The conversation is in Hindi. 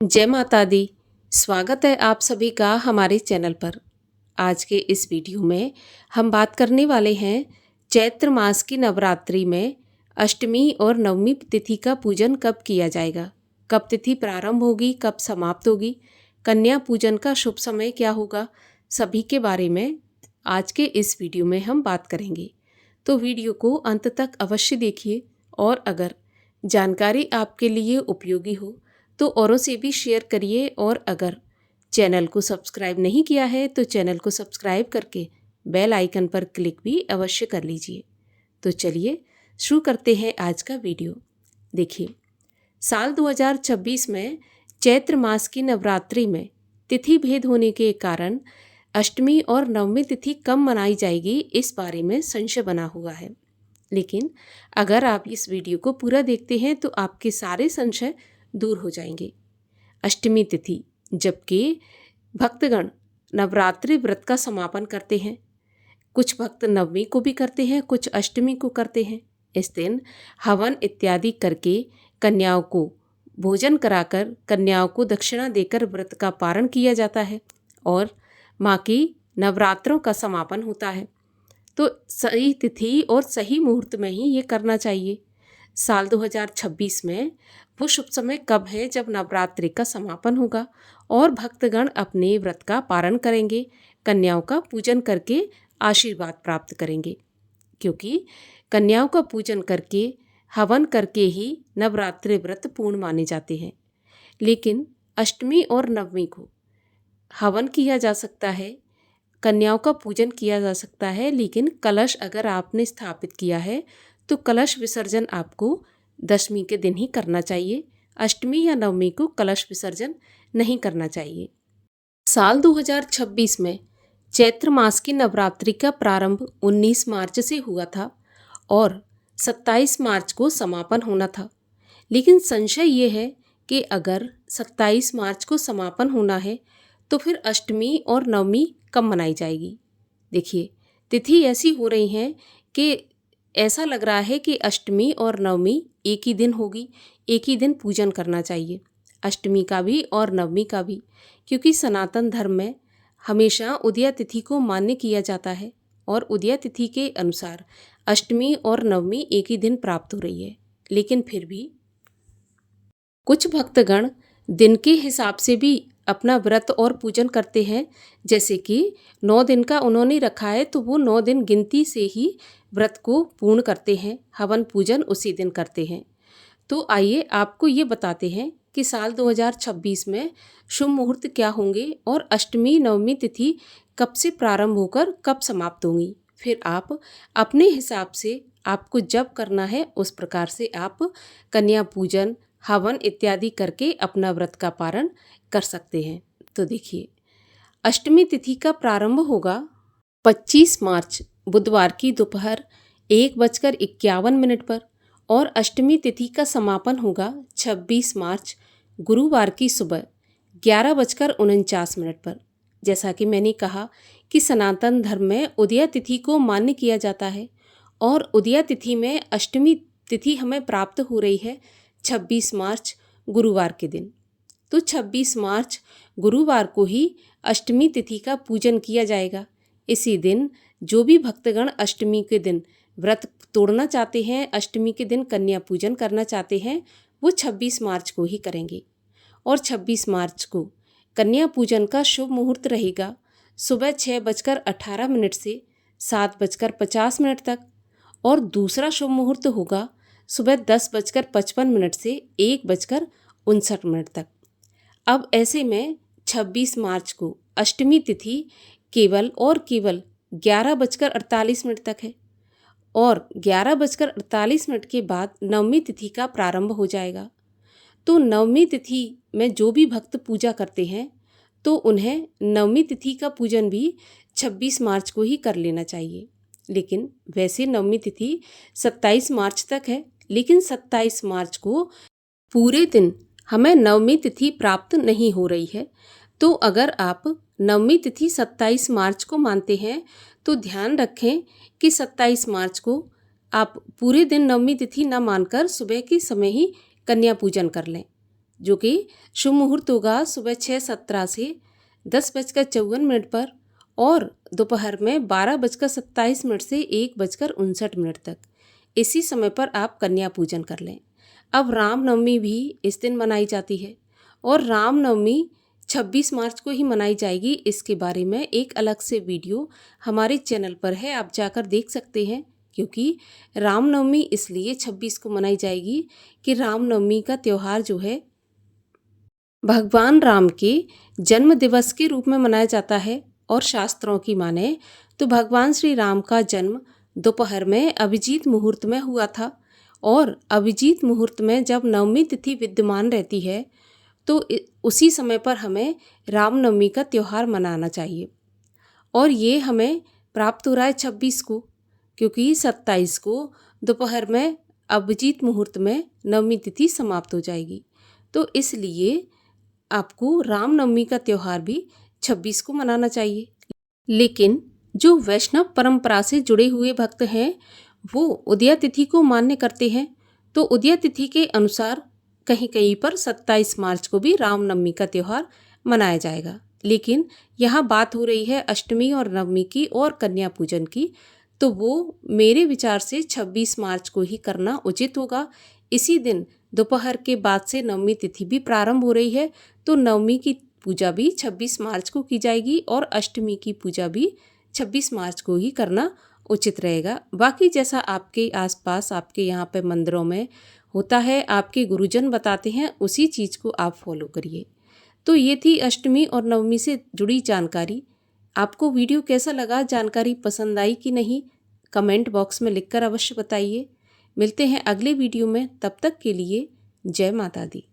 जय माता दी। स्वागत है आप सभी का हमारे चैनल पर। आज के इस वीडियो में हम बात करने वाले हैं चैत्र मास की नवरात्रि में अष्टमी और नवमी तिथि का पूजन कब किया जाएगा, कब तिथि प्रारंभ होगी, कब समाप्त होगी, कन्या पूजन का शुभ समय क्या होगा, सभी के बारे में आज के इस वीडियो में हम बात करेंगे। तो वीडियो को अंत तक अवश्य देखिए और अगर जानकारी आपके लिए उपयोगी हो तो औरों से भी शेयर करिए और अगर चैनल को सब्सक्राइब नहीं किया है तो चैनल को सब्सक्राइब करके बेल आइकन पर क्लिक भी अवश्य कर लीजिए। तो चलिए शुरू करते हैं आज का वीडियो। देखिए, साल 2026 में चैत्र मास की नवरात्रि में तिथि भेद होने के कारण अष्टमी और नवमी तिथि कब मनाई जाएगी, इस बारे में संशय बना हुआ है। लेकिन अगर आप इस वीडियो को पूरा देखते हैं तो आपके सारे संशय दूर हो जाएंगे। अष्टमी तिथि, जबकि भक्तगण नवरात्रि व्रत का समापन करते हैं, कुछ भक्त नवमी को भी करते हैं, कुछ अष्टमी को करते हैं। इस दिन हवन इत्यादि करके कन्याओं को भोजन कराकर कन्याओं को दक्षिणा देकर व्रत का पारण किया जाता है और माँ की नवरात्रों का समापन होता है। तो सही तिथि और सही मुहूर्त में ही ये करना चाहिए। साल 2026 में वो शुभ समय कब है जब नवरात्रि का समापन होगा और भक्तगण अपने व्रत का पारण करेंगे, कन्याओं का पूजन करके आशीर्वाद प्राप्त करेंगे, क्योंकि कन्याओं का पूजन करके हवन करके ही नवरात्रि व्रत पूर्ण माने जाते हैं। लेकिन अष्टमी और नवमी को हवन किया जा सकता है, कन्याओं का पूजन किया जा सकता है, लेकिन कलश अगर आपने स्थापित किया है तो कलश विसर्जन आपको दशमी के दिन ही करना चाहिए। अष्टमी या नवमी को कलश विसर्जन नहीं करना चाहिए। साल 2026 में चैत्र मास की नवरात्रि का प्रारंभ 19 मार्च से हुआ था और 27 मार्च को समापन होना था। लेकिन संशय ये है कि अगर 27 मार्च को समापन होना है तो फिर अष्टमी और नवमी कब मनाई जाएगी। देखिए, तिथि ऐसी हो रही हैं कि ऐसा लग रहा है कि अष्टमी और नवमी एक ही दिन होगी, एक ही दिन पूजन करना चाहिए, अष्टमी का भी और नवमी का भी, क्योंकि सनातन धर्म में हमेशा उदया तिथि को मान्य किया जाता है और उदया तिथि के अनुसार अष्टमी और नवमी एक ही दिन प्राप्त हो रही है। लेकिन फिर भी कुछ भक्तगण दिन के हिसाब से भी अपना व्रत और पूजन करते हैं। जैसे कि 9 दिन का उन्होंने रखा है तो वो 9 दिन गिनती से ही व्रत को पूर्ण करते हैं, हवन पूजन उसी दिन करते हैं। तो आइए आपको ये बताते हैं कि साल 2026 में शुभ मुहूर्त क्या होंगे और अष्टमी नवमी तिथि कब से प्रारंभ होकर कब समाप्त होंगी। फिर आप अपने हिसाब से आपको जब करना है उस प्रकार से आप कन्या पूजन, हवन इत्यादि करके अपना व्रत का पारण कर सकते हैं। तो देखिए, अष्टमी तिथि का प्रारंभ होगा 25 मार्च बुधवार की दोपहर 1:51 पर और अष्टमी तिथि का समापन होगा 26 मार्च गुरुवार की सुबह 11:49 पर। जैसा कि मैंने कहा कि सनातन धर्म में उदया तिथि को मान्य किया जाता है और उदया तिथि में अष्टमी तिथि हमें प्राप्त हो रही है 26 मार्च गुरुवार के दिन। तो 26 मार्च गुरुवार को ही अष्टमी तिथि का पूजन किया जाएगा। इसी दिन जो भी भक्तगण अष्टमी के दिन व्रत तोड़ना चाहते हैं, अष्टमी के दिन कन्या पूजन करना चाहते हैं, वो 26 मार्च को ही करेंगे। और 26 मार्च को कन्या पूजन का शुभ मुहूर्त रहेगा सुबह 6:18 से 7:50 तक और दूसरा शुभ मुहूर्त होगा सुबह 10:55 से 1:59 तक। अब ऐसे में 26 मार्च को अष्टमी तिथि केवल और केवल 11:48 तक है और 11:48 के बाद नवमी तिथि का प्रारंभ हो जाएगा। तो नवमी तिथि में जो भी भक्त पूजा करते हैं तो उन्हें नवमी तिथि का पूजन भी 26 मार्च को ही कर लेना चाहिए। लेकिन वैसे नवमी तिथि 27 मार्च तक है, लेकिन 27 मार्च को पूरे दिन हमें नवमी तिथि प्राप्त नहीं हो रही है। तो अगर आप नवमी तिथि 27 मार्च को मानते हैं तो ध्यान रखें कि 27 मार्च को आप पूरे दिन नवमी तिथि न मानकर सुबह के समय ही कन्या पूजन कर लें। जो कि शुभ मुहूर्त होगा सुबह 6:17 से 10:54 पर और दोपहर में 12:27 से 1:59 तक। इसी समय पर आप कन्या पूजन कर लें। अब रामनवमी भी इस दिन मनाई जाती है और रामनवमी 26 मार्च को ही मनाई जाएगी। इसके बारे में एक अलग से वीडियो हमारे चैनल पर है, आप जाकर देख सकते हैं। क्योंकि रामनवमी इसलिए 26 को मनाई जाएगी कि रामनवमी का त्यौहार जो है भगवान राम के जन्म दिवस के रूप में मनाया जाता है। और शास्त्रों की माने तो भगवान श्री राम का जन्म दोपहर में अभिजीत मुहूर्त में हुआ था। और अभिजीत मुहूर्त में जब नवमी तिथि विद्यमान रहती है तो उसी समय पर हमें रामनवमी का त्यौहार मनाना चाहिए। और ये हमें प्राप्त हो रहा है 26 को, क्योंकि 27 को दोपहर में अभिजीत मुहूर्त में नवमी तिथि समाप्त हो जाएगी। तो इसलिए आपको रामनवमी का त्यौहार भी 26 को मनाना चाहिए। लेकिन जो वैष्णव परंपरा से जुड़े हुए भक्त हैं वो उदया तिथि को मान्य करते हैं। तो उदया तिथि के अनुसार कहीं कहीं पर 27 मार्च को भी रामनवमी का त्यौहार मनाया जाएगा। लेकिन यहाँ बात हो रही है अष्टमी और नवमी की और कन्या पूजन की, तो वो मेरे विचार से 26 मार्च को ही करना उचित होगा। इसी दिन दोपहर के बाद से नवमी तिथि भी प्रारंभ हो रही है, तो नवमी की पूजा भी 26 मार्च को की जाएगी और अष्टमी की पूजा भी 26 मार्च को ही करना उचित रहेगा। बाकी जैसा आपके आसपास आपके यहाँ पे मंदिरों में होता है, आपके गुरुजन बताते हैं, उसी चीज़ को आप फॉलो करिए। तो ये थी अष्टमी और नवमी से जुड़ी जानकारी। आपको वीडियो कैसा लगा, जानकारी पसंद आई कि नहीं, कमेंट बॉक्स में लिखकर अवश्य बताइए। मिलते हैं अगले वीडियो में, तब तक के लिए जय माता दी।